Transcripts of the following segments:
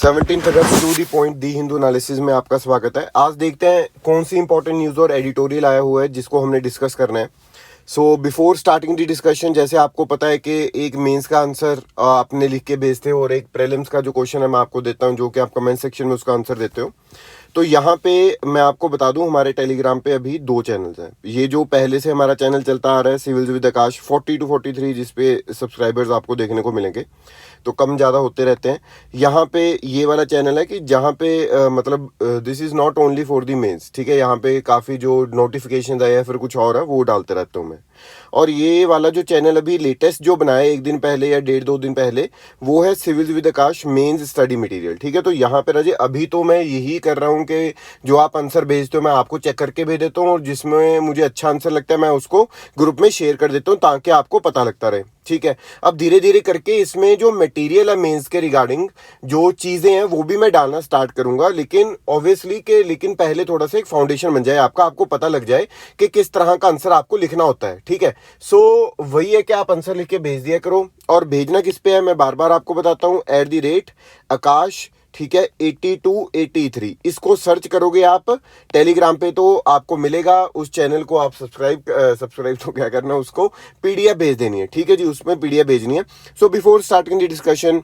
17 अगस्त to the point the Hindu analysis में आपका स्वागत है। आज देखते हैं कौन सी इंपॉर्टेंट न्यूज़ और एडिटोरियल आया हुआ है जिसको हमने डिस्कस करना है। So before starting the discussion, जैसे आपको पता है कि एक मेंस का आंसर आपने लिख के भेजते हो और एक प्रीलिम्स का जो क्वेश्चन है मैं आपको देता हूं, जो कि आप कमेंट सेक्शन में उसका आंसर देते हो। तो यहाँ पे मैं आपको बता दूं, हमारे टेलीग्राम पे अभी 2 चैनल्स हैं। ये जो पहले से हमारा चैनल चलता आ रहा है सिविल्स विद आकाश 40 to 43, जिस पे सब्सक्राइबर्स आपको देखने को मिलेंगे, तो कम ज़्यादा होते रहते हैं। यहाँ पे ये वाला चैनल है कि जहाँ पे मतलब this is not only for the mains, ठीक है। यहाँ पे काफ़ी जो नोटिफिकेशन आए या फिर कुछ और है वो डालते रहता हूँ मैं। और ये वाला जो चैनल अभी लेटेस्ट जो बनाया है 1 दिन पहले या 1.5-2 दिन पहले, वो है civils with Aakash mains study material, ठीक है। तो यहाँ पे राजे अभी तो मैं यही कर रहा हूँ कि जो आप आंसर भेजते हो मैं आपको चेक करके भेज देता हूँ, और जिसमें मुझे अच्छा आंसर लगता है मैं उसको ग्रुप में शेयर कर देता हूँ ताकि आपको पता लगता रहे, ठीक है। अब धीरे धीरे करके इसमें जो मटेरियल है मेंस के रिगार्डिंग जो चीज़ें हैं वो भी मैं डालना स्टार्ट करूंगा, लेकिन ऑब्वियसली लेकिन पहले थोड़ा सा एक फाउंडेशन बन जाए आपका, आपको पता लग जाए कि किस तरह का आंसर आपको लिखना होता है, ठीक है। सो वही है कि आप आंसर लिख के भेज दिया करो। और भेजना किस पे है मैं बार बार आपको बताता हूँ, @आकाश, ठीक है, 8283 इसको सर्च करोगे आप टेलीग्राम पे तो आपको मिलेगा। उस चैनल को आप सब्सक्राइब तो क्या करना, उसको पीडीएफ भेज देनी है, ठीक है जी, उसमें पीडीएफ भेजनी है। So before starting the discussion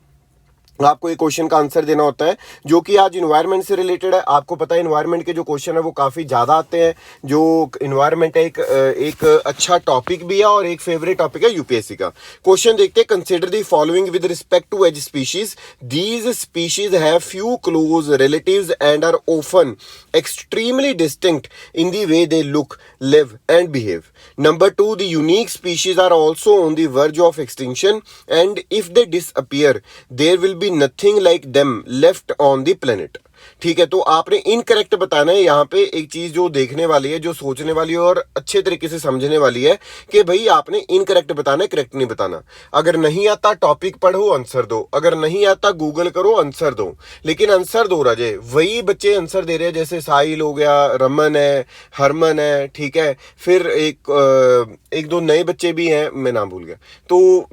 आपको एक क्वेश्चन का आंसर देना होता है जो कि आज इन्वायरमेंट से रिलेटेड है। आपको पता है इन्वायरमेंट के जो क्वेश्चन है वो काफ़ी ज़्यादा आते हैं। जो इन्वायरमेंट है एक अच्छा टॉपिक भी है और एक फेवरेट टॉपिक है यूपीएससी का। क्वेश्चन देखते हैं, consider the following with respect to edge species, these species have few close relatives and are often extremely distinct in the way they look, live and behave. Number 2, the unique species are also on the verge of extinction, and if they disappear, there will be nothing like them left on the planet. ठीक है, तो आपने incorrect बताना है। यहाँ पे एक चीज जो देखने वाली है, जो सोचने वाली है और अच्छे तरीके से समझने वाली है कि भाई आपने इनकरेक्ट बताना है, करेक्ट नहीं बताना। अगर नहीं आता टॉपिक पढ़ो, आंसर दो। अगर नहीं आता गूगल करो, आंसर दो, लेकिन आंसर दो राजे। वही बच्चे आंसर दे रहे हैं, जैसे साहिल हो गया, रमन है, हरमन है, ठीक है। फिर एक दो नए बच्चे भी हैं, मैं नाम भूल गया, तो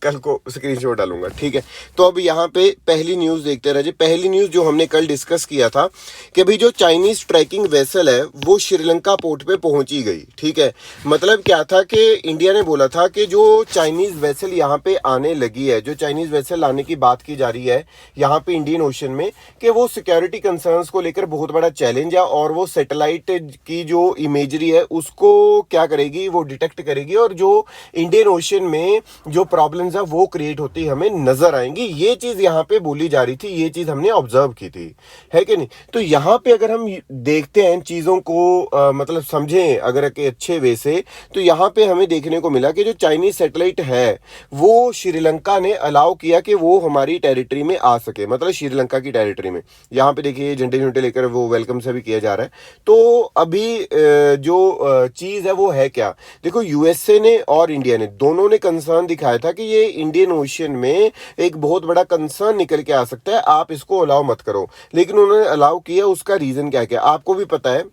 कल को स्क्रीनशॉट डालूंगा, ठीक है। तो अब यहाँ पे पहली न्यूज देखते रहे। पहली न्यूज जो हमने कल डिस्कस किया था कि भाई जो चाइनीज ट्रैकिंग वेसल है वो श्रीलंका पोर्ट पे पहुंची गई, ठीक है। मतलब क्या था कि इंडिया ने बोला था कि जो चाइनीज वेसल यहाँ पे आने लगी है, जो चाइनीज वेसल आने की बात की जा रही है यहाँ पे इंडियन ओशन में, कि वो सिक्योरिटी कंसर्न्स को लेकर बहुत बड़ा चैलेंज है, और वो सैटेलाइट की जो इमेजरी है उसको क्या करेगी, वो डिटेक्ट करेगी, और जो इंडियन ओशन में जो प्रॉब्लम्स है वो क्रिएट होती हमें नजर आएंगी। ये चीज यहाँ पे बोली जा रही थी, ये चीज हमने ऑब्जर्व की थी, है कि नहीं। तो यहाँ पे अगर हम देखते हैं चीजों को मतलब समझें अगर के अच्छे वे से, तो यहाँ पे हमें देखने को मिला कि जो चाइनीज सैटेलाइट है वो श्रीलंका ने अलाउ किया कि वो हमारी टेरिटरी में आ सके, मतलब श्रीलंका की टेरिटरी में। यहाँ पे देखिए झंडे झंडे लेकर वो वेलकम से भी किया जा रहा है। तो अभी जो चीज है वो है क्या, देखो यूएसए ने और इंडिया ने दोनों ने कंसर्न दिखाया था कि ये इंडियन ओशन में एक बहुत बड़ा कंसर्न निकल के आ सकता है, आप इसको अलाउ मत करो। लेकिन उन्होंने अलाउ किया, उसका रीजन क्या क्या आपको भी पता है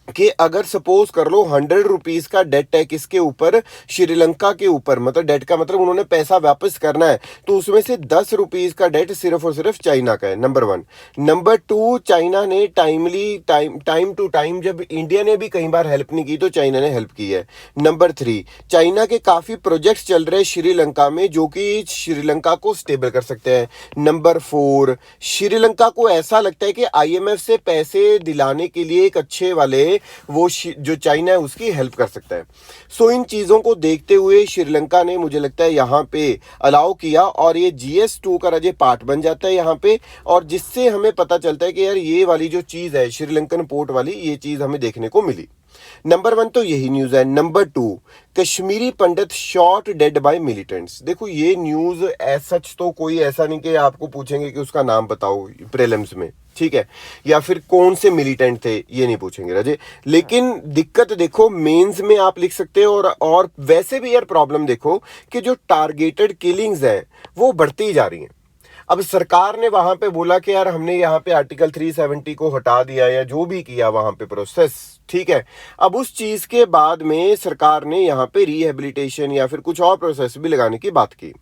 कि अगर सपोज कर लो 100 रुपीज का डेट है किसके ऊपर, श्रीलंका के ऊपर, मतलब डेट का मतलब उन्होंने पैसा वापस करना है, तो उसमें से 10 रुपीज का डेट सिर्फ और सिर्फ चाइना का है, नंबर 1। नंबर 2, चाइना ने टाइम टू टाइम, जब इंडिया ने भी कई बार हेल्प नहीं की तो चाइना ने हेल्प की है। नंबर 3, चाइना के काफी प्रोजेक्ट्स चल रहे हैं श्रीलंका में जो कि श्रीलंका को स्टेबल कर सकते हैं। नंबर 4, श्रीलंका को ऐसा लगता है कि आईएमएफ से पैसे दिलाने के लिए एक अच्छे वाले वो जो चाइना है उसकी हेल्प कर सकता है। सो इन चीजों को देखते हुए श्रीलंका ने मुझे लगता है यहाँ पे अलाउ किया, और ये GS2 का राजे पार्ट बन जाता है यहाँ पे, और जिससे हमें पता चलता है कि यार ये वाली जो चीज है श्रीलंकन पोर्ट वाली, ये चीज हमें देखने को मिली। नंबर 1 तो यही न्यूज है। Number 2, Kashmiri Pandit shot dead by militants. देखो ये न्यूज सच तो कोई ऐसा नहीं कि आपको पूछेंगे कि उसका नाम बताओ प्रीलिम्स में, ठीक है, या फिर कौन से मिलिटेंट थे, ये नहीं पूछेंगे राजे। लेकिन दिक्कत देखो मेंस में आप लिख सकते हो, और वैसे भी यार प्रॉब्लम देखो कि जो टारगेटेड किलिंग्स हैं वो बढ़ती जा रही हैं। अब सरकार ने वहां पे बोला कि यार हमने यहाँ पे आर्टिकल 370 को हटा दिया या जो भी किया वहां पे प्रोसेस, ठीक है। अब उस चीज के बाद में सरकार ने यहाँ पे रिहेबिलिटेशन या फिर कुछ और प्रोसेस भी लगाने की बात की।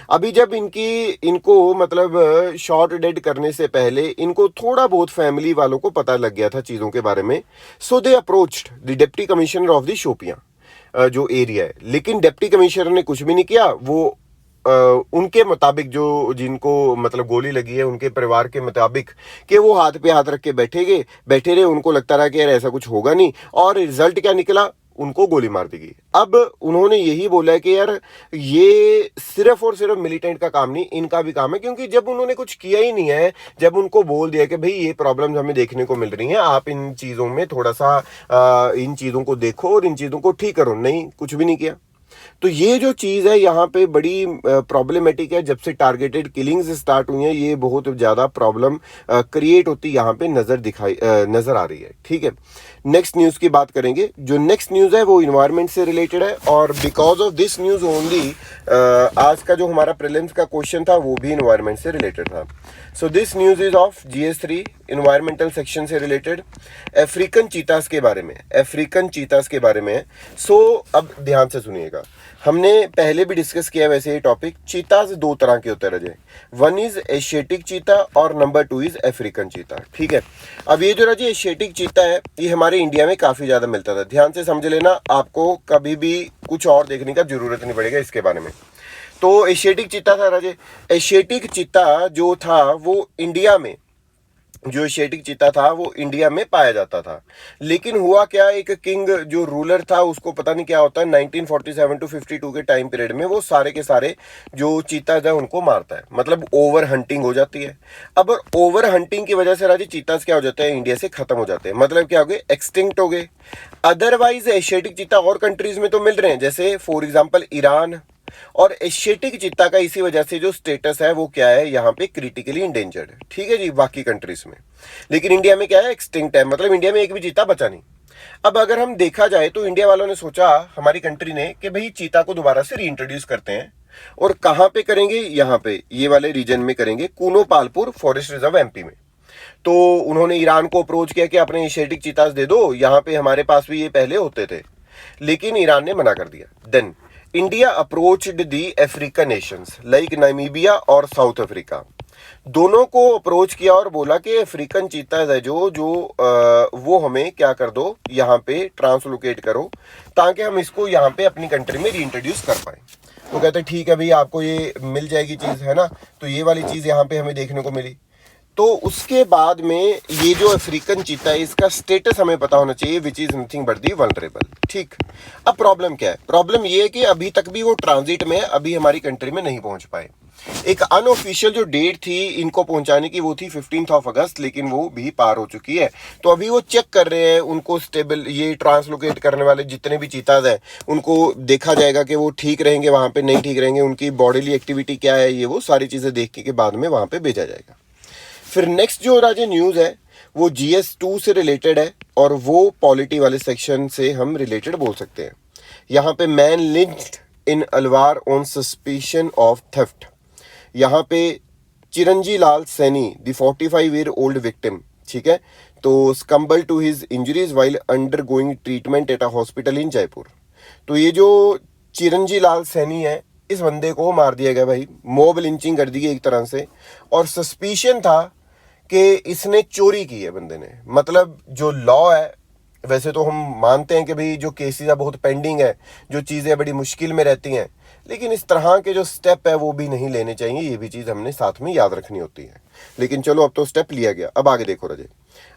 अभी जब इनको मतलब शॉट डेड करने से पहले इनको थोड़ा बहुत फैमिली वालों को पता लग गया था चीज़ों के बारे में. So they approached the deputy commissioner of the Shopian जो एरिया है. लेकिन डिप्टी कमिश्नर ने कुछ भी नहीं किया. वो उनके मुताबिक जो जिनको मतलब गोली लगी है उनके परिवार के मुताबिक कि वो हाथ पे हाथ रख के बैठे रहे. उनको लगता रहा कि यार ऐसा कुछ होगा नहीं, और रिजल्ट क्या निकला, उनको गोली मार दी गई. अब उन्होंने यही बोला है कि यार ये सिर्फ और सिर्फ मिलिटेंट का काम नहीं, इनका भी काम है. क्योंकि जब उन्होंने कुछ किया ही नहीं है, जब उनको बोल दिया कि भाई ये प्रॉब्लम्स हमें देखने को मिल रही हैं, आप इन चीज़ों में थोड़ा सा इन चीज़ों को देखो और इन चीज़ों को ठीक करो, नहीं, कुछ भी नहीं किया. तो ये जो चीज़ है यहाँ पे बड़ी प्रॉब्लमेटिक है. जब से टारगेटेड किलिंग्स स्टार्ट हुई हैं, ये बहुत ज़्यादा प्रॉब्लम क्रिएट होती यहाँ पे नज़र आ रही है. ठीक है, नेक्स्ट न्यूज़ की बात करेंगे. जो नेक्स्ट न्यूज़ है वो इन्वायरमेंट से रिलेटेड है, और because of this news only आज का जो हमारा प्रीलिम्स का क्वेश्चन था वो भी इन्वायरमेंट से रिलेटेड था. So this news is of GS3 environmental section से रिलेटेड. अफ्रीकन चीतास के बारे में है. सो अब ध्यान से सुनिएगा. हमने पहले भी डिस्कस किया वैसे ये टॉपिक. चीतास दो तरह के होते हैं राजे. वन इज एशियाटिक चीता और नंबर 2 इज अफ्रीकन चीता. ठीक है, अब ये जो राजे एशियाटिक चीता है ये हमारे इंडिया में काफ़ी ज़्यादा मिलता था. ध्यान से समझ लेना, आपको कभी भी कुछ और देखने का जरूरत नहीं पड़ेगा इसके बारे में. तो एशियाटिक चीता था राजे. एशियाटिक चीता जो था वो इंडिया में पाया जाता था. लेकिन हुआ क्या, एक किंग जो रूलर था उसको पता नहीं क्या होता है, 1947 टू 52 के टाइम पीरियड में वो सारे के सारे जो चीताज है उनको मारता है. मतलब ओवर हंटिंग हो जाती है. अब ओवर हंटिंग की वजह से राजी चीताज क्या हो जाते हैं, इंडिया से खत्म हो जाते हैं. मतलब क्या हो गए, एक्सटिंक्ट हो गए. अदरवाइज एशियाटिक चीता और कंट्रीज में तो मिल रहे हैं, जैसे फॉर एग्जाम्पल ईरान. और एशियाटिक चीता का इसी वजह से जो स्टेटस है वो क्या है, यहाँ पे क्रिटिकली इंडेंजर्ड है. ठीक है जी, बाकी कंट्रीज में. लेकिन इंडिया में क्या है, एक्सटिंक्ट है. मतलब इंडिया में एक भी चीता बचा नहीं. अब अगर हम देखा जाए तो इंडिया वालों ने सोचा, हमारी कंट्री ने, कि भाई चीता को दोबारा से रीइंट्रोड्यूस करते हैं. और कहाँ पे करेंगे, यहाँ पे ये वाले रीजन में करेंगे, Kuno Palpur forest reserve MP में. तो उन्होंने ईरान को अप्रोच किया कि अपने एशियाटिक चीतास दे दो, यहाँ पे हमारे पास भी ये पहले होते थे. लेकिन ईरान ने मना कर दिया. देन इंडिया अप्रोच्ड दी अफ्रीकन नेशंस लाइक नामीबिया और साउथ अफ्रीका. दोनों को अप्रोच किया और बोला कि अफ्रीकन चीता है वो हमें क्या कर दो, यहाँ पे ट्रांसलोकेट करो, ताकि हम इसको यहाँ पे अपनी कंट्री में रीइंट्रोड्यूस कर पाए. तो कहते ठीक है भाई, आपको ये मिल जाएगी चीज़, है ना. तो ये वाली चीज़ यहाँ पे हमें देखने को मिली. तो उसके बाद में ये जो अफ्रीकन चीता है इसका स्टेटस हमें पता होना चाहिए, which is nothing but the vulnerable. ठीक. अब प्रॉब्लम क्या है, प्रॉब्लम ये है कि अभी तक भी वो ट्रांजिट में, अभी हमारी कंट्री में नहीं पहुंच पाए. एक अनऑफिशियल जो डेट थी इनको पहुंचाने की वो थी 15 अगस्त, लेकिन वो भी पार हो चुकी है. तो अभी वो चेक कर रहे हैं उनको स्टेबल, ये ट्रांसलोकेट करने वाले जितने भी चीताज हैं उनको देखा जाएगा कि वो ठीक रहेंगे वहाँ पे, नहीं ठीक रहेंगे, उनकी बॉडीली एक्टिविटी क्या है, ये वो सारी चीज़ें देख के बाद में वहाँ पे भेजा जाएगा. फिर नेक्स्ट जो राजे न्यूज़ है वो GS2 से रिलेटेड है, और वो पॉलिटी वाले सेक्शन से हम रिलेटेड बोल सकते हैं. यहाँ पे man lynched in Alwar on suspicion of theft. यहाँ पे Chiranji Lal Saini the 45-year-old victim. ठीक है, तो succumbed to his injuries while undergoing treatment at a hospital in Jaipur. तो ये जो चिरंजी लाल सैनी है, इस बंदे को मार दिया गया भाई, मॉब लिंचिंग कर दी गई एक तरह से. और सस्पिशन था कि इसने चोरी की है बंदे ने. मतलब जो लॉ है, वैसे तो हम मानते हैं कि भाई जो केसेस है बहुत पेंडिंग है, जो चीज़ें बड़ी मुश्किल में रहती हैं, लेकिन इस तरह के जो स्टेप है वो भी नहीं लेने चाहिए. ये भी चीज़ हमने साथ में याद रखनी होती है. लेकिन चलो अब तो स्टेप लिया गया. अब आगे देखो रजे,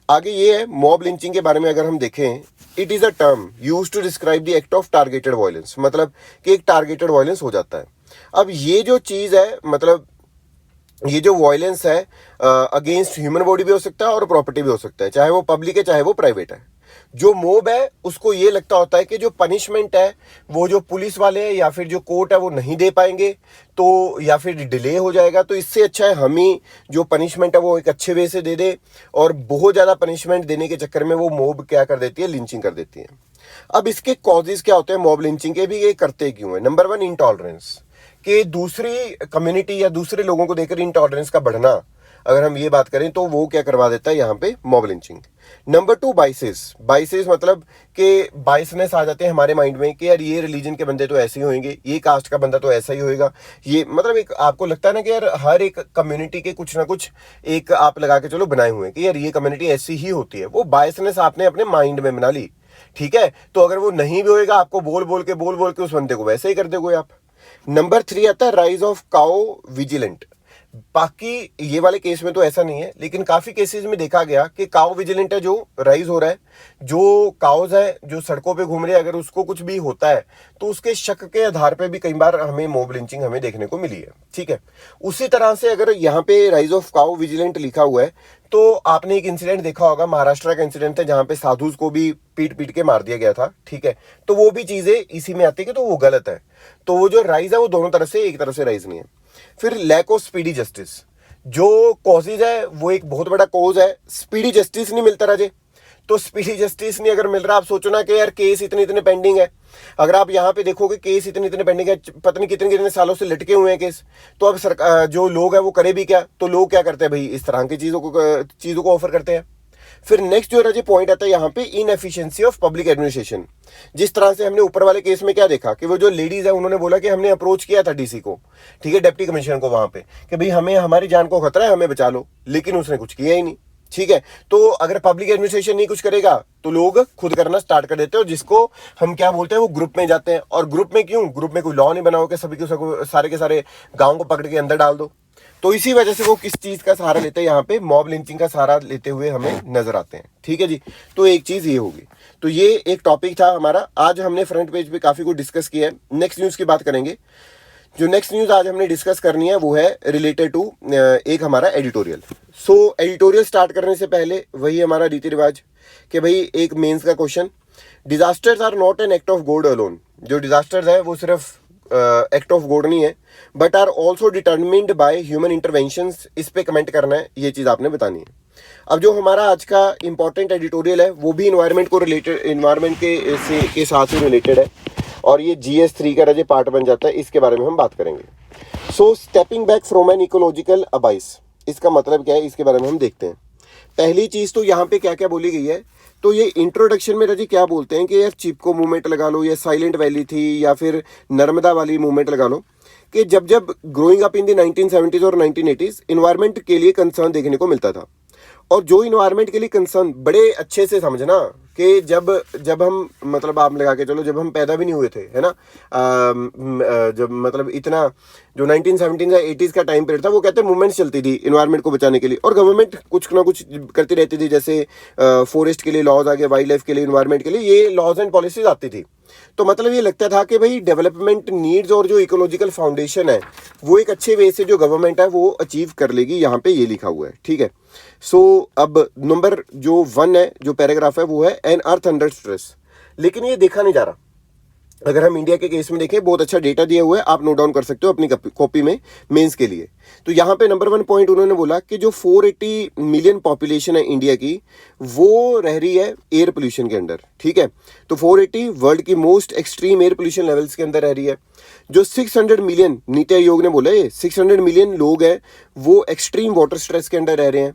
आगे ये है मॉब लिंचिंग के बारे में अगर हम देखें, it is a term use to describe the act of targeted violence. मतलब कि एक टारगेटेड वायलेंस हो जाता है. अब ये जो चीज़ है, मतलब ये जो वायलेंस है अगेंस्ट ह्यूमन बॉडी भी हो सकता है और प्रॉपर्टी भी हो सकता है, चाहे वो पब्लिक है चाहे वो प्राइवेट है. जो मोब है उसको ये लगता होता है कि जो पनिशमेंट है वो जो पुलिस वाले हैं या फिर जो कोर्ट है वो नहीं दे पाएंगे, तो या फिर डिले हो जाएगा. तो इससे अच्छा है हम ही जो पनिशमेंट है वो एक अच्छे वे से दे दे. और बहुत ज़्यादा पनिशमेंट देने के चक्कर में वो मोब क्या कर देती है, लिंचिंग कर देती है. अब इसके कॉजेज क्या होते हैं मॉब लिंचिंग के भी, ये करते क्यों है. नंबर 1, इंटॉलरेंस, कि दूसरी कम्युनिटी या दूसरे लोगों को देखकर इंटॉलरेंस का बढ़ना. अगर हम ये बात करें तो वो क्या करवा देता है यहाँ पे, mob lynching. Number 2, biases. Biases मतलब कि बाइसनेस आ जाते हैं हमारे माइंड में कि यार ये रिलीजन के बंदे तो ऐसे ही होंगे, ये कास्ट का बंदा तो ऐसा ही होएगा, ये मतलब एक आपको लगता है ना कि यार हर एक कम्युनिटी के कुछ ना कुछ एक आप लगा के चलो बनाए हुए हैं कि यार ये कम्युनिटी ऐसी ही होती है। वो बाइसनेस आपने अपने माइंड में बना ली, ठीक है। तो अगर वो नहीं भी होएगा, आपको बोल बोल के उस बंदे को वैसे ही कर दोगे आप। नंबर 3 आता है राइज ऑफ काओ विजिलेंट। बाकी ये वाले केस में तो ऐसा नहीं है, लेकिन काफी केसेस में देखा गया कि काओ विजिलेंट है जो राइज हो रहा है, जो काउज है जो सड़कों पे घूम रहे हैं, अगर उसको कुछ भी होता है तो उसके शक के आधार पे भी कई बार हमें मॉब लिंचिंग हमें देखने को मिली है, ठीक है। उसी तरह से अगर यहाँ पे राइज ऑफ काओ विजिलेंट लिखा हुआ है तो आपने एक इंसिडेंट देखा होगा, महाराष्ट्र का इंसिडेंट है जहां पे साधुज को भी पीट पीट के मार दिया गया था, ठीक है। तो वो भी चीजें इसी में आती है कि तो वो गलत है। तो वो जो राइज है वो दोनों तरफ से, एक तरफ से राइज नहीं है। फिर लैक ऑफ स्पीडी जस्टिस, जो कॉजेज है वो एक बहुत बड़ा कॉज है, स्पीडी जस्टिस नहीं मिलता राजे। तो स्पीडी जस्टिस नहीं अगर मिल रहा, आप सोचो ना कि यार केस इतने इतने पेंडिंग है। अगर आप यहाँ पे देखोगे केस इतने इतने पेंडिंग है, पता नहीं कितने कितने सालों से लटके हुए हैं केस, तो अब सरकार जो लोग हैं वो करे भी क्या, तो लोग क्या करते हैं भाई, इस तरह की चीजों को ऑफर करते हैं। फिर नेक्स्ट जो है पॉइंट आता है यहाँ पे, इनएफिशिएंसी ऑफ पब्लिक एडमिनिस्ट्रेशन। जिस तरह से हमने ऊपर वाले केस में क्या देखा कि वो जो लेडीज है उन्होंने बोला कि हमने अप्रोच किया था डीसी को, ठीक है, डिप्टी कमिश्नर को वहां पे, कि भाई हमें हमारी जान को खतरा है, हमें बचा लो, लेकिन उसने कुछ किया ही नहीं, ठीक है। तो अगर पब्लिक एडमिनिस्ट्रेशन नहीं कुछ करेगा तो लोग खुद करना स्टार्ट कर देते हैं, और जिसको हम क्या बोलते हैं वो ग्रुप में जाते हैं। और ग्रुप में क्यों, ग्रुप में कोई लॉ नहीं बना हो कि सभी को सारे के सारे गांव को पकड़ के अंदर डाल दो। तो इसी वजह से वो किस चीज का सहारा लेते हैं, यहाँ पे मॉब लिंचिंग का सहारा लेते हुए हमें नजर आते हैं, ठीक है जी। तो एक चीज ये होगी। तो ये एक टॉपिक था हमारा, आज हमने फ्रंट पेज पे काफी कुछ डिस्कस किया है। नेक्स्ट न्यूज की बात करेंगे। जो नेक्स्ट न्यूज आज हमने डिस्कस करनी है वो है रिलेटेड टू एक हमारा एडिटोरियल। सो एडिटोरियल स्टार्ट करने से पहले वही हमारा रीति रिवाज कि भाई एक मेंस का question, disasters are not an act of God alone. जो डिजास्टर्स है वो सिर्फ एक्ट ऑफ गॉड नहीं है, but are also determined by human interventions. इस पे कमेंट करना है, ये चीज आपने बतानी है। अब जो हमारा आज का इंपॉर्टेंट एडिटोरियल है वो भी इन्वायरमेंट को रिलेटेड, इन्वायरमेंट के साथ ही रिलेटेड है, और ये GS3 का रजे पार्ट बन जाता है, इसके बारे में हम बात करेंगे। So stepping back from an ecological abyss, इसका मतलब क्या है, इसके बारे में हम देखते हैं। पहली चीज तो यहाँ पे क्या क्या बोली गई है, तो ये इंट्रोडक्शन में रजी क्या बोलते हैं कि यार चिपको मूवमेंट लगा लो, या साइलेंट वैली थी, या फिर नर्मदा वाली मूवमेंट लगा लो, कि जब जब growing up in the 1970s और 1980s इन्वायरमेंट के लिए कंसर्न देखने को मिलता था। और जो इन्वायरमेंट के लिए कंसर्न बड़े अच्छे से समझना कि जब हम मतलब आप लगा के चलो जब हम पैदा भी नहीं हुए थे, है ना, जब मतलब इतना जो 1970s या 80s का टाइम पीरियड था, वो कहते हैं मूवमेंट्स चलती थी इन्वायरमेंट को बचाने के लिए, और गवर्नमेंट कुछ ना कुछ करती रहती थी, जैसे फॉरेस्ट के लिए लॉज आ गए, वाइल्ड लाइफ के लिए, इन्वायरमेंट के लिए ये लॉज एंड पॉलिसीज आती थी। तो मतलब ये लगता था कि भाई डेवलपमेंट नीड्स और जो इकोलॉजिकल फाउंडेशन है वो एक अच्छे वे से जो गवर्नमेंट है वो अचीव कर लेगी, यहाँ पे ये लिखा हुआ है, ठीक है। सो अब नंबर जो 1 है, जो पैराग्राफ है, वो है एन अर्थ अंडर स्ट्रेस। लेकिन ये देखा नहीं जा रहा। अगर हम इंडिया के केस में देखें, बहुत अच्छा डेटा दिया हुआ है, आप नोट डाउन कर सकते हो अपनी कॉपी में मेंस के लिए। तो यहाँ पे नंबर 1 पॉइंट उन्होंने बोला कि जो 480 मिलियन पॉपुलेशन है इंडिया की, वो रह रही है एयर पोल्यूशन के अंदर, ठीक है। तो 480 वर्ल्ड की most extreme air pollution levels के अंदर रह रही है। जो 600 मिलियन, नीति आयोग ने बोला ये 600 मिलियन लोग हैं वो एक्सट्रीम वाटर स्ट्रेस के अंदर रह रहे हैं।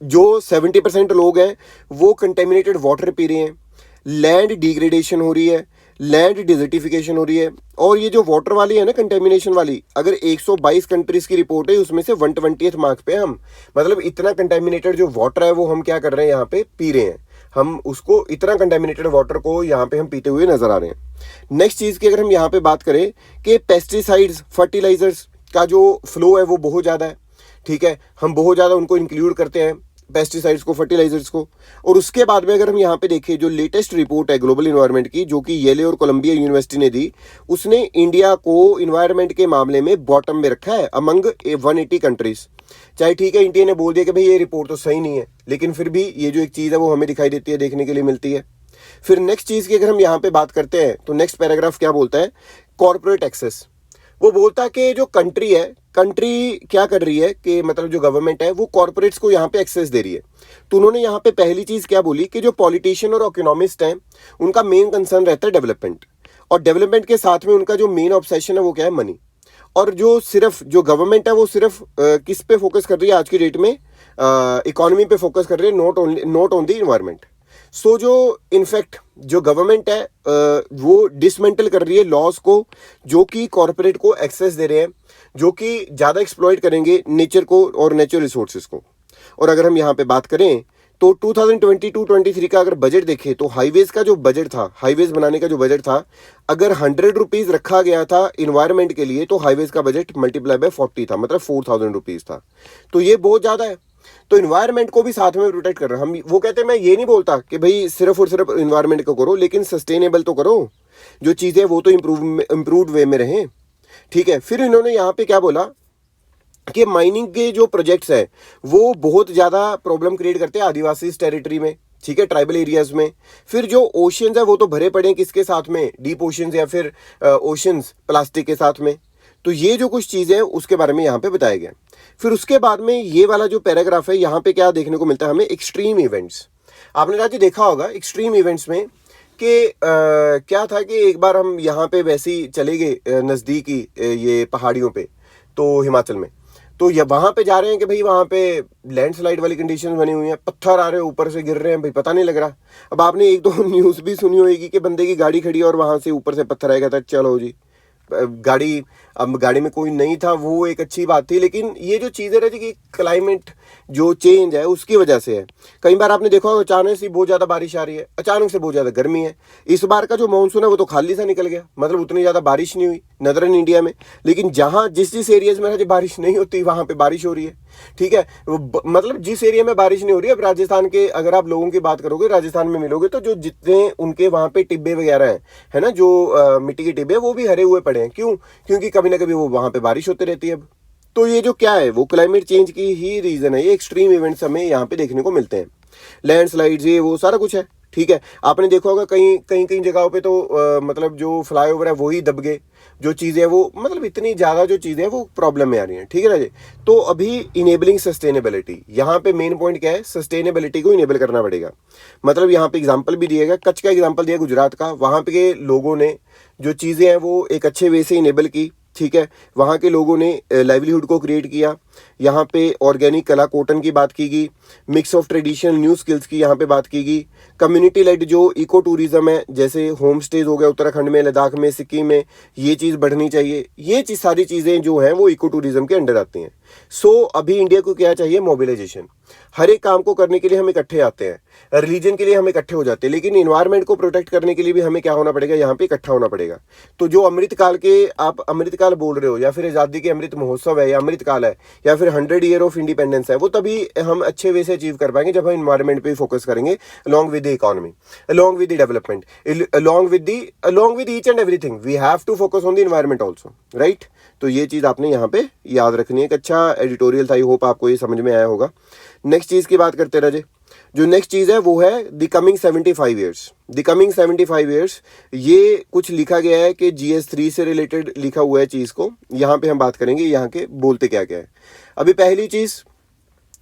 जो 70% लोग हैं वो कंटेमिनेटेड वाटर पी रहे हैं, लैंड डिग्रेडेशन हो रही है, लैंड डिजर्टिफिकेशन हो रही है। और ये जो वाटर वाली है ना, कंटेमिनेशन वाली, अगर 122 कंट्रीज की रिपोर्ट है, उसमें से 120th मार्क पे हम, मतलब इतना कंटेमिनेटेड जो वाटर है वो हम क्या कर रहे हैं, यहाँ पे पी रहे हैं। हम उसको, इतना कंटेमिनेटेड वाटर को यहाँ पे हम पीते हुए नजर आ रहे हैं। नेक्स्ट चीज की अगर हम यहाँ पे बात करें कि पेस्टिसाइड्स, फर्टिलाइजर्स का जो फ्लो है वो बहुत ज्यादा है, ठीक है। हम बहुत ज्यादा उनको इंक्लूड करते हैं, पेस्टिसाइड्स को, फर्टिलाइजर्स को। और उसके बाद में अगर हम यहाँ पे देखें, जो लेटेस्ट रिपोर्ट है ग्लोबल इन्वायरमेंट की, जो कि येले और कोलंबिया यूनिवर्सिटी ने दी, उसने इंडिया को इन्वायरमेंट के मामले में बॉटम में रखा है अमंग 180 कंट्रीज। चाहे ठीक है इंडिया ने बोल दिया कि भाई ये रिपोर्ट तो सही नहीं है, लेकिन फिर भी ये जो एक चीज़ है वो हमें दिखाई देती है, देखने के लिए मिलती है। फिर नेक्स्ट चीज़ की अगर हम यहाँ पे बात करते हैं तो नेक्स्ट पैराग्राफ क्या बोलता है, कॉर्पोरेट एक्सेस। वो बोलता है कि जो कंट्री है, कंट्री क्या कर रही है कि मतलब जो गवर्नमेंट है वो कॉर्पोरेट्स को यहाँ पे एक्सेस दे रही है। तो उन्होंने यहाँ पे पहली चीज क्या बोली कि जो पॉलिटिशियन और इकोनॉमिस्ट हैं उनका मेन कंसर्न रहता है डेवलपमेंट, और डेवलपमेंट के साथ में उनका जो मेन ऑब्सेशन है वो क्या है, मनी। और जो सिर्फ जो गवर्नमेंट है वो सिर्फ किस पे फोकस कर रही है आज की डेट में, इकोनॉमी पे फोकस कर रही है, नॉट ऑन द इन्वायरमेंट। सो जो इनफैक्ट जो गवर्नमेंट है वो डिसमेंटल कर रही है लॉज को, जो कि कॉरपोरेट को एक्सेस दे रहे हैं, जो कि ज़्यादा एक्सप्लॉइट करेंगे नेचर को और नेचुरल रिसोर्सेज को। और अगर हम यहाँ पे बात करें तो 2022-23 का अगर बजट देखें तो हाईवेज का जो बजट था, हाईवेज बनाने का जो बजट था, अगर 100 रुपीज़ रखा गया था इन्वायरमेंट के लिए, तो हाईवेज का बजट मल्टीप्लाई बाय 40 था, मतलब 4000 रुपीज़ था। तो ये बहुत ज़्यादा है। तो इन्वायरमेंट को भी साथ में प्रोटेक्ट कर रहे हैं हम। वो कहते हैं मैं ये नहीं बोलता कि भाई सिर्फ और सिर्फ इन्वायरमेंट को करो, लेकिन सस्टेनेबल तो करो, जो चीज़ें वो तो इम्प्रूव्ड वे में रहें। ठीक है, फिर इन्होंने यहाँ पे क्या बोला कि माइनिंग के जो प्रोजेक्ट्स है वो बहुत ज़्यादा प्रॉब्लम क्रिएट करते हैं आदिवासी टेरिटरी में, ठीक है, ट्राइबल एरियाज में। फिर जो ओशियंस है वो तो भरे पड़े हैं किसके साथ में, डीप ओशियंस या फिर ओशियंस प्लास्टिक के साथ में। तो ये जो कुछ चीज़ें हैं उसके बारे में यहाँ पे बताया गया। फिर उसके बाद में ये वाला जो पैराग्राफ है, यहाँ पे क्या देखने को मिलता है हमें, एक्सट्रीम इवेंट्स। आपने राजी देखा होगा एक्सट्रीम इवेंट्स में कि क्या था कि एक बार हम यहाँ पे वैसे ही चले गए नज़दीकी ये पहाड़ियों पे, तो हिमाचल में, तो ये वहाँ पे जा रहे हैं कि भाई वहाँ पे लैंडस्लाइड वाली कंडीशन बनी हुई हैं, पत्थर आ रहे हैं ऊपर से गिर रहे हैं, भाई पता नहीं लग रहा। अब आपने एक दो न्यूज़ भी सुनी होगी कि बंदे की गाड़ी खड़ी है और वहाँ से ऊपर से पत्थर आएगा, था चलो जी गाड़ी, अब गाड़ी में कोई नहीं था, वो एक अच्छी बात थी। लेकिन ये जो चीज़ें रहती कि क्लाइमेट जो चेंज है उसकी वजह से है। कई बार आपने देखा होगा अचानक से बहुत ज़्यादा बारिश आ रही है, अचानक से बहुत ज़्यादा गर्मी है। इस बार का जो मानसून है वो तो खाली सा निकल गया, मतलब उतनी ज़्यादा बारिश नहीं हुई नदरन इंडिया में। लेकिन जहाँ जिस एरियाज में बारिश नहीं होती वहाँ पर बारिश हो रही है। ठीक है, मतलब जिस एरिया में बारिश नहीं हो रही है, अब राजस्थान के अगर आप लोगों की बात करोगे, राजस्थान में मिलोगे तो जो जितने उनके वहाँ पे टिब्बे वगैरह हैं, है ना, जो मिट्टी के टिब्बे, वो भी हरे हुए पड़े हैं। क्यों? क्योंकि कभी ना कभी वो वहाँ पे बारिश होती रहती है। अब तो ये जो क्या है वो क्लाइमेट चेंज की ही रीजन है। ये एक्सट्रीम इवेंट्स हमें यहाँ पे देखने को मिलते हैं, लैंडस्लाइड्स, ये वो सारा कुछ है। ठीक है, आपने देखा होगा कई जगहों पे तो मतलब जो फ्लाईओवर है वही दब गए, जो चीज़ें वो मतलब इतनी ज़्यादा जो चीज़ें हैं वो प्रॉब्लम में आ रही हैं। ठीक है ना जी। तो अभी इनेबलिंग सस्टेनेबिलिटी, यहाँ पे मेन पॉइंट क्या है, सस्टेनेबिलिटी को इनेबल करना पड़ेगा। मतलब यहाँ पे एग्जांपल भी दिएगा, कच्छ का एग्जांपल दिया गुजरात का, वहाँ पे के लोगों ने जो चीज़ें हैं वो एक अच्छे वे से इनेबल की। ठीक है, वहाँ के लोगों ने लाइवलीहुड को क्रिएट किया। यहाँ पे ऑर्गेनिक कला कॉटन की बात की गई, mix of traditional new skills की यहाँ पे बात की गई, कम्युनिटी लेड जो इको टूरिज्म है, जैसे होम स्टेज हो गया उत्तराखंड में, लद्दाख में, सिक्किम में, ये चीज़ बढ़नी चाहिए। ये सारी चीज़ें जो हैं वो इको टूरिज्म के अंडर आती हैं। सो अभी इंडिया को क्या चाहिए, मोबिलाइजेशन। हर एक काम को करने के लिए हम इकट्ठे आते हैं, रिलीजन के लिए हम इकट्ठे हो जाते हैं, लेकिन इन्वायरमेंट को प्रोटेक्ट करने के लिए भी हमें क्या होना पड़ेगा, यहाँ पे इकट्ठा होना पड़ेगा। तो जो अमृतकाल के आप अमृतकाल बोल रहे हो, या फिर आज़ादी के अमृत महोत्सव है, या अमृतकाल है, या फिर 100 ईयर ऑफ इंडिपेंडेंस है, वो तभी हम अच्छे वे से अचीव कर पाएंगे जब हम इन्वायरमेंट पे फोकस करेंगे, along with the economy, along with the development, along with each and everything we have to focus on the environment also, right. तो ये चीज़ आपने यहाँ पे याद रखनी है। एक अच्छा एडिटोरियल था, आई होप आपको ये समझ में आया होगा। नेक्स्ट चीज़ की बात करते रहे। जो नेक्स्ट चीज़ है वो है the coming 75 years. The coming 75 years, ये कुछ लिखा गया है कि GS3 से रिलेटेड लिखा हुआ है चीज़ को। यहाँ पे हम बात करेंगे यहाँ के बोलते क्या क्या है। अभी पहली चीज़,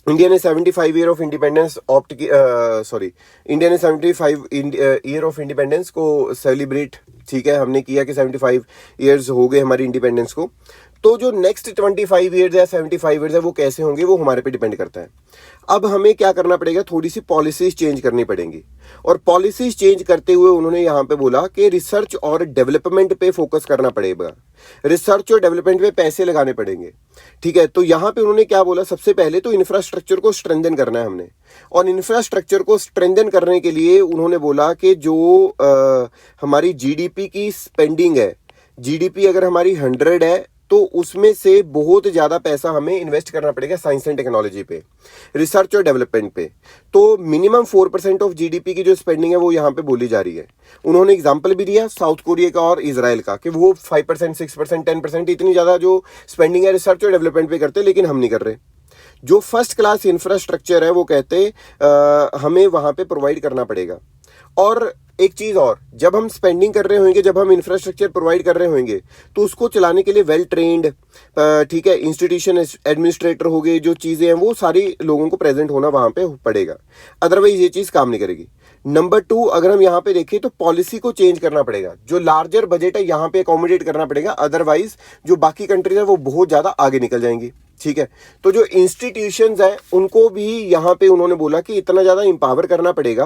इंडिया ने 75 ईयर ऑफ इंडिपेंडेंस इंडिया ने 75 ईयर ऑफ इंडिपेंडेंस को सेलिब्रेट, ठीक है, हमने किया कि 75 ईयर्स हो गए हमारी इंडिपेंडेंस को। तो जो नेक्स्ट 25 ईयर्स या 75 ईयर्स है वो कैसे होंगे, वो हमारे पे डिपेंड करता है। अब हमें क्या करना पड़ेगा, थोड़ी सी पॉलिसीज चेंज करनी पड़ेंगी। और पॉलिसीज चेंज करते हुए उन्होंने यहाँ पे बोला कि रिसर्च और डेवलपमेंट पे फोकस करना पड़ेगा, रिसर्च और डेवलपमेंट पे पैसे लगाने पड़ेंगे। ठीक है, तो यहाँ पे उन्होंने क्या बोला, सबसे पहले तो इंफ्रास्ट्रक्चर को स्ट्रेंथन करना है हमने। और इंफ्रास्ट्रक्चर को स्ट्रेंथन करने के लिए उन्होंने बोला कि जो हमारी GDP की स्पेंडिंग है, GDP अगर हमारी 100 है तो उसमें से बहुत ज़्यादा पैसा हमें इन्वेस्ट करना पड़ेगा साइंस एंड टेक्नोलॉजी पे, रिसर्च और डेवलपमेंट पे। तो मिनिमम 4% ऑफ GDP की जो स्पेंडिंग है वो यहाँ पे बोली जा रही है। उन्होंने एग्जाम्पल भी दिया साउथ कोरिया का और इजराइल का कि वो 5%, 6%, 10% इतनी ज़्यादा जो स्पेंडिंग है रिसर्च और डेवलपमेंट पे करते, लेकिन हम नहीं कर रहे। जो फर्स्ट क्लास इंफ्रास्ट्रक्चर है वो कहते हमें वहाँ पे प्रोवाइड करना पड़ेगा। और एक चीज़ और, जब हम स्पेंडिंग कर रहे होंगे, जब हम इंफ्रास्ट्रक्चर प्रोवाइड कर रहे होंगे, तो उसको चलाने के लिए वेल ट्रेंड, ठीक है, इंस्टीट्यूशन एडमिनिस्ट्रेटर हो गए, जो चीज़ें हैं वो सारी लोगों को प्रेजेंट होना वहाँ पे पड़ेगा, अदरवाइज ये चीज़ काम नहीं करेगी। नंबर 2, अगर हम यहाँ पे देखें तो पॉलिसी को चेंज करना पड़ेगा, जो लार्जर बजट है यहाँ पे अकोमोडेट करना पड़ेगा, अदरवाइज जो बाकी कंट्रीज है वो बहुत ज़्यादा आगे निकल जाएंगी। ठीक है, तो जो इंस्टीट्यूशंस हैं उनको भी यहाँ पे उन्होंने बोला कि इतना ज़्यादा इंपावर करना पड़ेगा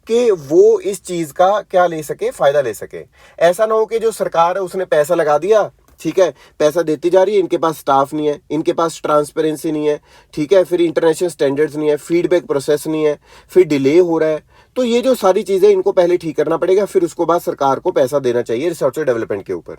कि वो इस चीज़ का क्या ले सके, फ़ायदा ले सके। ऐसा ना हो कि जो सरकार है उसने पैसा लगा दिया, ठीक है, पैसा देती जा रही है, इनके पास स्टाफ नहीं है, इनके पास ट्रांसपेरेंसी नहीं है, ठीक है, फिर इंटरनेशनल स्टैंडर्ड्स नहीं है, फीडबैक प्रोसेस नहीं है, फिर डिले हो रहा है। तो ये जो सारी चीज़ें इनको पहले ठीक करना पड़ेगा, फिर उसको बाद सरकार को पैसा देना चाहिए रिसर्च और डेवलपमेंट के ऊपर।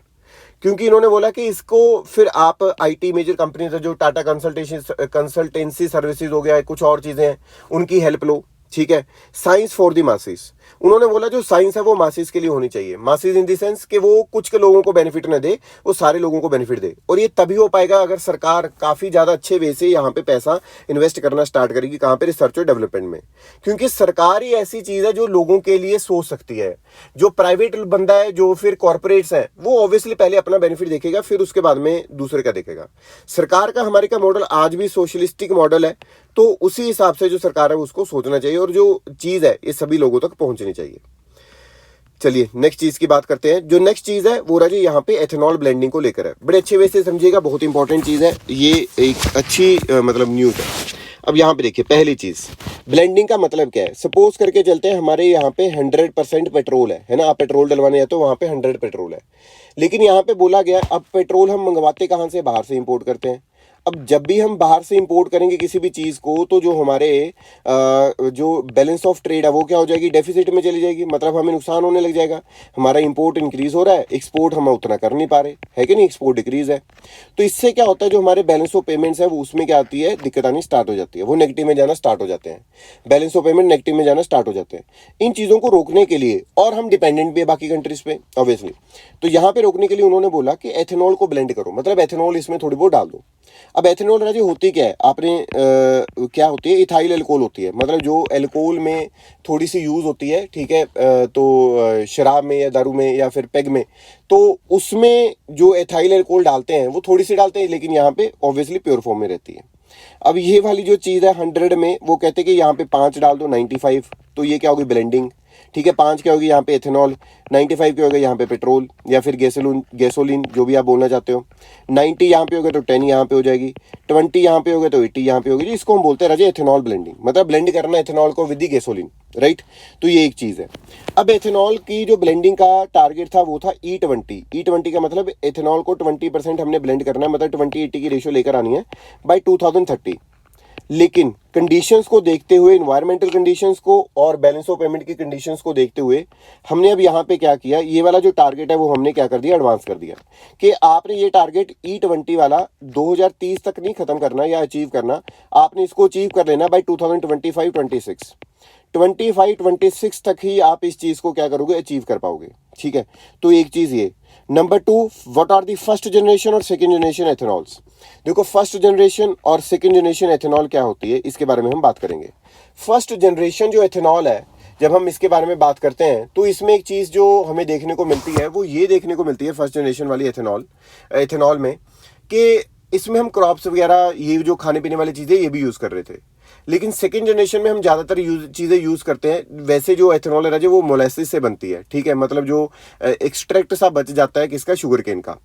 क्योंकि इन्होंने बोला कि इसको फिर आप आईटी मेजर कंपनीज है जो टाटा कंसल्टेंसी सर्विसेज हो गया है, कुछ और चीज़ें हैं, उनकी हेल्प लो। ठीक है, साइंस फॉर द मासेस, उन्होंने बोला जो साइंस है वो मासेस के लिए होनी चाहिए। मासेस इन द सेंस कि वो कुछ के लोगों को बेनिफिट न दे, वो सारे लोगों को बेनिफिट दे। और ये तभी हो पाएगा अगर सरकार काफ़ी ज़्यादा अच्छे वे से यहाँ पे पैसा इन्वेस्ट करना स्टार्ट करेगी। कहाँ पे? रिसर्च और डेवलपमेंट में। क्योंकि सरकार ही ऐसी चीज़ है जो लोगों के लिए सोच सकती है। जो प्राइवेट बंदा है, जो फिर कॉरपोरेट्स है, वो ऑब्वियसली पहले अपना बेनिफिट देखेगा, फिर उसके बाद में दूसरे का देखेगा। सरकार का, हमारे का मॉडल आज भी सोशलिस्टिक मॉडल है, तो उसी हिसाब से जो सरकार है उसको सोचना चाहिए और जो चीज़ है ये सभी लोगों तक पहुंचनी चाहिए। चलिए नेक्स्ट चीज की बात करते हैं। जो नेक्स्ट चीज है वो राजी यहाँ पे एथेनॉल ब्लेंडिंग को लेकर है। बड़े अच्छे वे से समझिएगा, बहुत इंपॉर्टेंट चीज है ये, एक अच्छी मतलब न्यूज है। अब यहाँ पे देखिए, पहली चीज ब्लेंडिंग का मतलब क्या है। सपोज करके चलते हैं हमारे यहाँ पे 100% पेट्रोल है ना, आप पेट्रोल डलवाने जाते हो, वहाँ पे 100 पेट्रोल है। लेकिन यहाँ पे बोला गया अब पेट्रोल हम मंगवाते कहाँ से? बाहर से इंपोर्ट करते हैं। अब जब भी हम बाहर से इंपोर्ट करेंगे किसी भी चीज़ को, तो जो हमारे जो बैलेंस ऑफ ट्रेड है वो क्या हो जाएगी? डेफिसिट में चली जाएगी। मतलब हमें नुकसान होने लग जाएगा। हमारा इंपोर्ट इंक्रीज हो रहा है, एक्सपोर्ट हम उतना कर नहीं पा रहे, है कि नहीं? एक्सपोर्ट डिक्रीज है। तो इससे क्या होता है, जो हमारे बैलेंस ऑफ पेमेंट्स है वो उसमें क्या आती है? दिक्कत आनी स्टार्ट हो जाती है, वो नेगेटिव में जाना स्टार्ट हो जाते हैं, बैलेंस ऑफ पेमेंट नेगेटिव में जाना स्टार्ट हो जाते हैं। इन चीज़ों को रोकने के लिए, और हम डिपेंडेंट भी है बाकी कंट्रीज पे ऑब्वियसली, तो यहाँ पे रोकने के लिए उन्होंने बोला कि एथेनॉल को ब्लेंड करो, मतलब एथेनॉल इसमें थोड़ी बहुत डाल दो। अब एथेनॉल राजी होती क्या है? आपने क्या होती है? इथाइल एल्कोहल होती है, मतलब जो एल्कोहल में थोड़ी सी यूज़ होती है, ठीक है, तो शराब में या दारू में या फिर पेग में, तो उसमें जो एथाइल एल्कोहल डालते हैं वो थोड़ी सी डालते हैं, लेकिन यहाँ पे ऑब्वियसली प्योर फॉर्म में रहती है। अब ये वाली जो चीज़ है 100 में, वो कहते हैं कि यहाँ पे 5 डाल दो, 95, तो ये क्या होगी? ब्लेंडिंग। ठीक है, 5 क्या होगी यहाँ पे? एथेनॉल। 95 क्या होगा यहाँ पे? पेट्रोल या फिर गैसोलीन, जो भी आप बोलना चाहते हो। 90 यहाँ पे होगा तो 10 यहाँ पे हो जाएगी, 20 यहाँ पे होगा तो 80 यहाँ पे होगी। इसको हम बोलते हैं राजे एथेनॉल ब्लेंडिंग, मतलब ब्लेंड करना एथेनॉल को विद दी गैसोलीन, राइट। तो ये एक चीज़ है। अब एथेनॉल की जो ब्लेंडिंग का टारगेट था वो था E20। E20 का मतलब एथेनॉल को 20% हमने ब्लेंड करना है, मतलब 20-80 की रेशियो लेकर आनी है बाई 2030। लेकिन कंडीशंस को देखते हुए, इन्वायरमेंटल कंडीशंस को और बैलेंस ऑफ पेमेंट की कंडीशंस को देखते हुए, हमने अब यहाँ पे क्या किया, ये वाला जो टारगेट है वो हमने क्या कर दिया? एडवांस कर दिया कि आपने ये टारगेट E20 वाला 2030 तक नहीं खत्म करना या अचीव करना, आपने इसको अचीव कर लेना बाई 2025-26। 25-26 तक ही आप इस चीज़ को क्या करोगे? अचीव कर पाओगे। ठीक है, तो एक चीज़ ये। Number 2, what are the first generation और सेकेंड जनरेशन एथेनॉल्स। देखो, फर्स्ट जनरेशन और सेकेंड जनरेशन एथेनॉल क्या होती है, इसके बारे में हम बात करेंगे। फर्स्ट जनरेशन जो एथेनॉल है, जब हम इसके बारे में बात करते हैं तो इसमें एक चीज़ जो हमें देखने को मिलती है वो ये देखने को मिलती है फर्स्ट जनरेशन वाली एथेनॉल में, कि इसमें हम क्रॉप्स वगैरह, ये जो खाने पीने वाली चीज़ें, ये भी यूज़ कर रहे थे। लेकिन सेकेंड जनरेशन में हम ज़्यादातर चीज़ें यूज़ करते हैं। वैसे जो एथेनॉल है वो मोलेसिस से बनती है, ठीक है, मतलब जो एक्सट्रैक्ट सा बच जाता है किसका? शुगर केन का।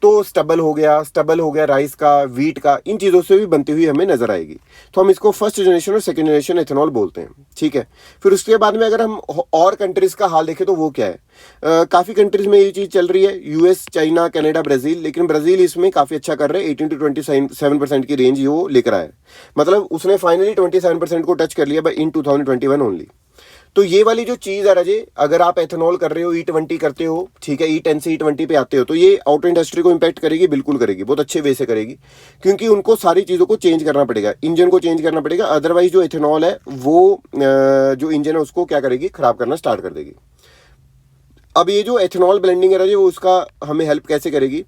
तो स्टबल हो गया राइस का, वीट का, इन चीज़ों से भी बनती हुई हमें नजर आएगी। तो हम इसको फर्स्ट जनरेशन और सेकेंड जनरेशन एथेनॉल बोलते हैं। ठीक है, फिर उसके बाद में अगर हम और कंट्रीज़ का हाल देखें तो वो क्या है? काफ़ी कंट्रीज़ में ये चीज़ चल रही है, US, चाइना, कनाडा, ब्राज़ील। लेकिन ब्राज़ील इसमें काफ़ी अच्छा कर रहा है, 18 to 27% की रेंज वो लेकर आया है। मतलब उसने फाइनली 27% को टच कर लिया इन 2021 ओनली। तो ये वाली जो चीज़ है राजे, अगर आप एथेनॉल कर रहे हो, E20 करते हो, ठीक है, E10 से E20 पे आते हो, तो ये ऑटो इंडस्ट्री को इम्पैक्ट करेगी, बिल्कुल करेगी, बहुत अच्छे वे से करेगी। क्योंकि उनको सारी चीज़ों को चेंज करना पड़ेगा, इंजन को चेंज करना पड़ेगा, अदरवाइज जो एथेनॉल है वो जो इंजन है उसको क्या करेगी? खराब करना स्टार्ट कर देगी। अब ये जो एथेनॉल ब्लेंडिंग है राजे, वो उसका हमें हेल्प कैसे करेगी?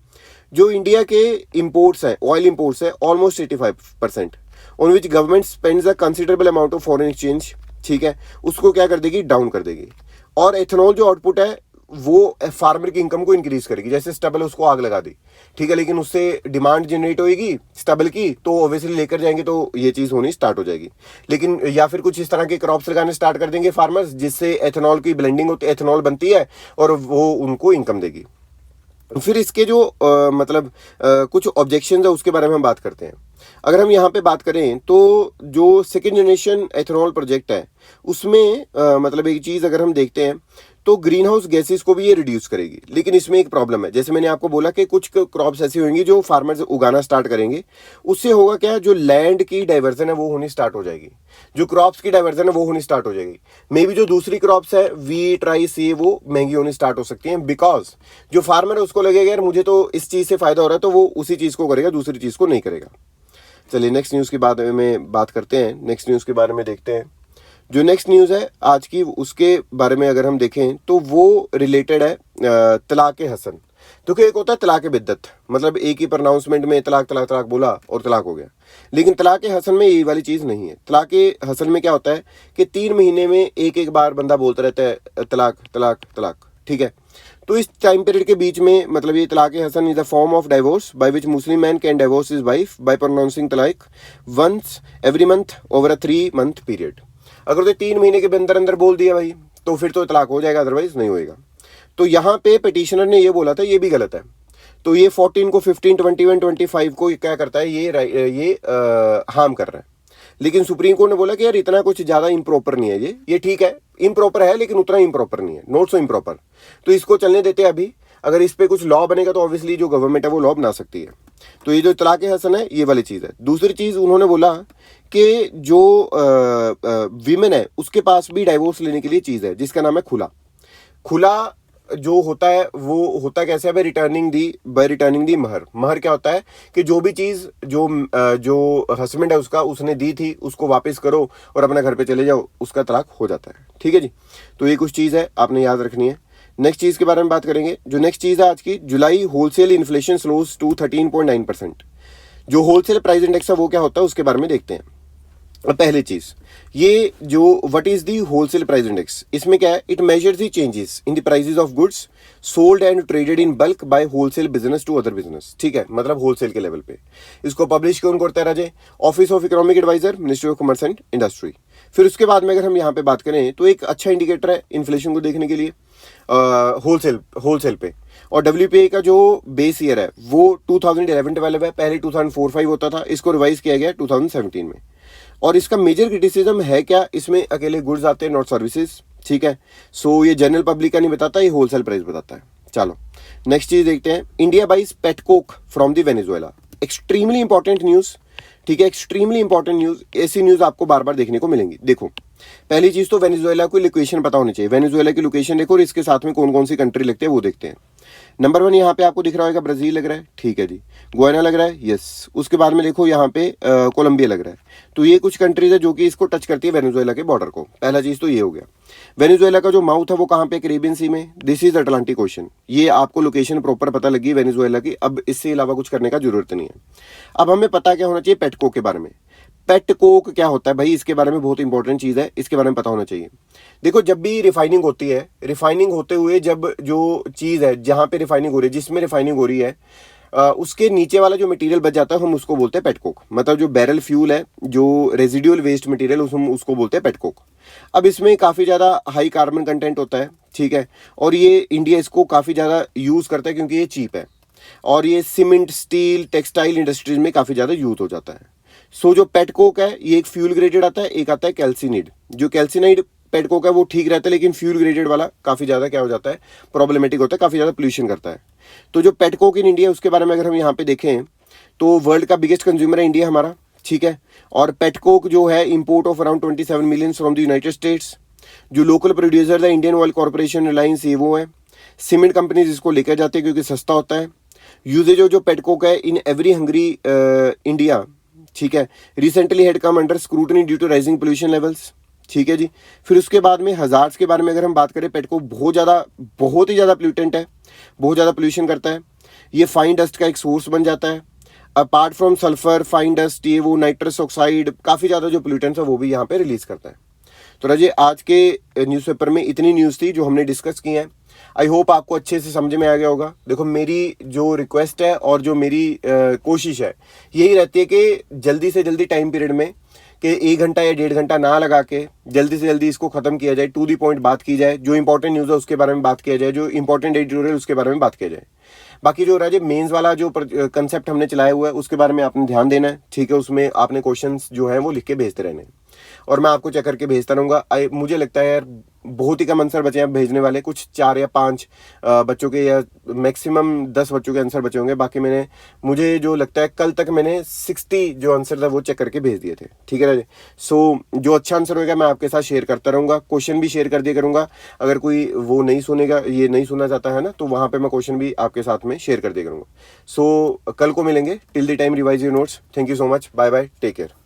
जो इंडिया के इम्पोर्ट्स हैं, ऑयल इम्पोर्ट्स हैं almost 85%, on which government spends a considerable amount of foreign exchange, ठीक है, उसको क्या कर देगी? डाउन कर देगी। और एथेनॉल जो आउटपुट है वो फार्मर की इनकम को इंक्रीज करेगी। जैसे स्टबल उसको आग लगा दी, ठीक है, लेकिन उससे डिमांड जनरेट होगी स्टबल की, तो ऑब्वियसली लेकर जाएंगे तो ये चीज़ होनी स्टार्ट हो जाएगी। लेकिन या फिर कुछ इस तरह के क्रॉप्स लगाने स्टार्ट कर देंगे फार्मर्स, जिससे एथेनॉल की ब्लेंडिंग होती है, एथेनॉल बनती है और वो उनको इनकम देगी। फिर इसके जो कुछ ऑब्जेक्शंस है उसके बारे में हम बात करते हैं। अगर हम यहाँ पे बात करें तो जो सेकेंड जनरेशन एथेनॉल प्रोजेक्ट है उसमें मतलब एक चीज़ अगर हम देखते हैं तो ग्रीन हाउस गैसेस को भी ये रिड्यूस करेगी। लेकिन इसमें एक प्रॉब्लम है, जैसे मैंने आपको बोला कि कुछ क्रॉप्स ऐसी होंगी जो फार्मर्स उगाना स्टार्ट करेंगे, उससे होगा क्या, जो लैंड की डाइवर्जन है वो होनी स्टार्ट हो जाएगी, जो क्रॉप्स की डाइवर्जन है वो होनी स्टार्ट हो जाएगी। मे बी जो दूसरी क्रॉप्स है वीट राइस ये वो महंगी होनी स्टार्ट हो सकती हैं, बिकॉज जो फार्मर है उसको लगेगा यार मुझे तो इस चीज़ से फायदा हो रहा है, तो वो उसी चीज़ को करेगा, दूसरी चीज़ को नहीं करेगा। चलिए नेक्स्ट न्यूज़ के बारे में बात करते हैं। नेक्स्ट न्यूज़ के बारे में देखते हैं। जो नेक्स्ट न्यूज़ है आज की उसके बारे में अगर हम देखें तो वो रिलेटेड है तलाक़ हसन। तो क्या एक होता है तलाक़ बिद्दत, मतलब एक ही प्रोनाउंसमेंट में तलाक तलाक तलाक बोला और तलाक हो गया। लेकिन तलाक़ हसन में ये वाली चीज़ नहीं है। तलाक़ हसन में क्या होता है कि 3 महीने में एक बार बंदा बोलता रहता है तलाक तलाक तलाक, ठीक है। तो इस टाइम पीरियड के बीच में मतलब ये talaq Hasan is the form of divorce by which Muslim man can divorce his wife by pronouncing talaq once every month over a 3 month period. अगर तो 3 महीने के अंदर अंदर बोल दिया भाई तो फिर तो तलाक हो जाएगा, अदरवाइज नहीं होएगा। तो यहाँ पे पिटिशनर ने ये बोला था, ये भी गलत है। तो ये 14 को 15 21 25 को क्या करता है, ये हार्म कर रहा है। लेकिन सुप्रीम कोर्ट ने बोला कि यार इतना कुछ ज़्यादा इम्प्रॉपर नहीं है, ये ठीक है, इम्प्रॉपर है लेकिन उतना इम्प्रॉपर नहीं है, नॉट सो इम्प्रॉपर। तो इसको चलने देते हैं अभी। अगर इस पे कुछ लॉ बनेगा तो ऑब्वियसली जो गवर्नमेंट है वो लॉ बना सकती है। तो ये जो तलाक़ हसन है ये वाली चीज़ है। दूसरी चीज़ उन्होंने बोला कि जो वीमेन है उसके पास भी डाइवोर्स लेने के लिए चीज़ है जिसका नाम है खुला। खुला जो होता है वो होता कैसे है, बाय रिटर्निंग दी महर। महर क्या होता है कि जो भी चीज़ जो हस्बैंड है उसका उसने दी थी उसको वापस करो और अपना घर पे चले जाओ, उसका तलाक हो जाता है, ठीक है जी। तो ये कुछ चीज़ है आपने याद रखनी है। नेक्स्ट चीज़ के बारे में बात करेंगे। जो नेक्स्ट चीज़ है आज की, जुलाई होलसेल इन्फ्लेशन स्लोज टू 13.9%। जो होलसेल प्राइस इंडेक्स है वो क्या होता है उसके बारे में देखते हैं। पहली चीज ये जो what is the wholesale price index, इसमें क्या है, it measures the changes in the prices of goods sold and traded in bulk by wholesale business to other business, ठीक है, मतलब होलसेल के लेवल पे। इसको पब्लिश कौन करता है राजे, office of economic adviser, ministry of commerce and industry. फिर उसके बाद में अगर हम यहाँ पे बात करें तो एक अच्छा इंडिकेटर है इन्फ्लेशन को देखने के लिए होलसेल पे। और WPI का जो बेस ईयर है वो 2011-12 है, पहले 2004-5 होता था, इसको रिवाइज किया गया 2017 में। और इसका मेजर क्रिटिसिज्म है क्या, इसमें अकेले गुड्स आते हैं नॉट सर्विसेज, ठीक है। सो ये जनरल पब्लिक का नहीं बताता, ये होलसेल प्राइस बताता है। चलो नेक्स्ट चीज देखते हैं। India buys pet coke from the Venezuela. Extremely important news, ठीक है, एक्सट्रीमली इंपॉर्टेंट न्यूज। ऐसी न्यूज आपको बार बार देखने को मिलेंगी। देखो पहली चीज तो वेनेजुएला की लोकेशन पता होनी चाहिए। वेनेजुएला की लोकेशन देखो और इसके साथ में कौन कौन सी कंट्री लगते हैं वो देखते हैं। नंबर 1 यहाँ पे आपको दिख रहा होगा ब्राजील लग रहा है, ठीक है जी। गुयाना लग रहा है, यस। उसके बाद में देखो यहाँ पे कोलंबिया लग रहा है। तो ये कुछ कंट्रीज है जो कि इसको टच करती है वेनेजुएला के बॉर्डर को। पहला चीज तो ये हो गया। वेनेजुएला का जो माउथ है वो कहाँ पे, कैरेबियन सी में। This is Atlantic ocean. ये आपको लोकेशन प्रॉपर पता लगी वेनेजुएला की। अब इससे अलावा कुछ करने का जरूरत नहीं है। अब हमें पता क्या होना चाहिए पेटको के बारे में। पेट कोक क्या होता है भाई, इसके बारे में बहुत इंपॉर्टेंट चीज़ है, इसके बारे में पता होना चाहिए। देखो जब भी रिफाइनिंग होती है, रिफाइनिंग होते हुए जब जो चीज़ है जहाँ पे रिफाइनिंग हो रही है, जिसमें रिफाइनिंग हो रही है उसके नीचे वाला जो मटेरियल बच जाता है हम उसको बोलते हैं पेटकोक। मतलब जो बैरल फ्यूल है, जो रेजिडुअल वेस्ट मटेरियल हम उसको बोलते हैं पेटकोक। अब इसमें काफ़ी ज़्यादा हाई कार्बन कंटेंट होता है, ठीक है, और ये इंडिया इसको काफ़ी ज़्यादा यूज़ करता है क्योंकि ये चीप है। और ये सीमेंट, स्टील, टेक्सटाइल इंडस्ट्रीज में काफ़ी ज़्यादा यूज हो जाता है। सो जो पेटकोक है ये एक फ्यूल ग्रेडेड आता है, एक आता है कैल्सिनाइड। जो कैल्सिनाइड पेटकोक है वो ठीक रहता है, लेकिन फ्यूल ग्रेडेड वाला काफ़ी ज़्यादा क्या हो जाता है, प्रॉब्लमेटिक होता है, काफ़ी ज़्यादा पोल्यूशन करता है। तो जो पेटकोक इन इंडिया उसके बारे में अगर हम यहाँ पे देखें तो वर्ल्ड का बिगेस्ट कंज्यूमर है इंडिया हमारा, ठीक है। और पेटकोक जो है import of around 27 million from the United states. जो लोकल प्रोड्यूसर है इंडियन ऑयल कॉर्पोरेशन, रिलायंस, ये वो है। सीमेंट कंपनीज इसको लेकर जाते हैं क्योंकि सस्ता होता है। यूजेज जो पेटकोक है इन एवरी हंगरी इंडिया, ठीक है, recently had come under scrutiny due to rising pollution levels, ठीक है जी। फिर उसके बाद में हजार्ड्स के बारे में अगर हम बात करें, पेटकोक बहुत ही ज़्यादा पोल्यूटेंट है, बहुत ज़्यादा पोल्यूशन करता है। ये फाइन डस्ट का एक सोर्स बन जाता है। Apart from sulphur, fine dust, ये वो नाइट्रस ऑक्साइड, काफ़ी ज़्यादा जो पोल्यूटेंट्स है वो भी यहाँ पे रिलीज करता है। तो राजे आज के न्यूज़पेपर में इतनी न्यूज़ थी जो हमने डिस्कस की है। आई होप आपको अच्छे से समझ में आ गया होगा। देखो मेरी जो रिक्वेस्ट है और जो मेरी कोशिश है यही रहती है कि जल्दी से जल्दी टाइम पीरियड में कि 1 घंटा या 1.5 घंटा ना लगा के जल्दी से जल्दी इसको खत्म किया जाए, टू दी पॉइंट बात की जाए, जो इंपॉर्टेंट न्यूज़ है उसके बारे में बात किया जाए, जो इंपॉर्टेंट एडिटोरियल उसके बारे में बात किया जाए। बाकी जो राजे मेंस वाला जो कंसेप्ट हमने चलाया हुआ है उसके बारे में आपने ध्यान देना है, ठीक है। उसमें आपने क्वेश्चंस जो है वो लिख के भेजते रहने हैं और मैं आपको चेक करके भेजता रहूँगा। मुझे लगता है यार बहुत ही कम आंसर बचे हैं भेजने वाले, कुछ 4 या 5 बच्चों के या मैक्सिमम 10 बच्चों के आंसर बचे होंगे। बाकी मुझे जो लगता है कल तक मैंने 60 जो आंसर था वो चेक करके भेज दिए थे, ठीक है राजे। सो जो अच्छा आंसर होगा मैं आपके साथ शेयर करता रहूँगा, क्वेश्चन भी शेयर कर दिया करूँगा। अगर कोई वो नहीं सुनेगा, ये नहीं सुनना चाहता है ना, तो वहाँ पे मैं क्वेश्चन भी आपके साथ में शेयर कर दिया करूँगा। सो कल को मिलेंगे। Till the time revise your notes. Thank you so much, bye bye, take care.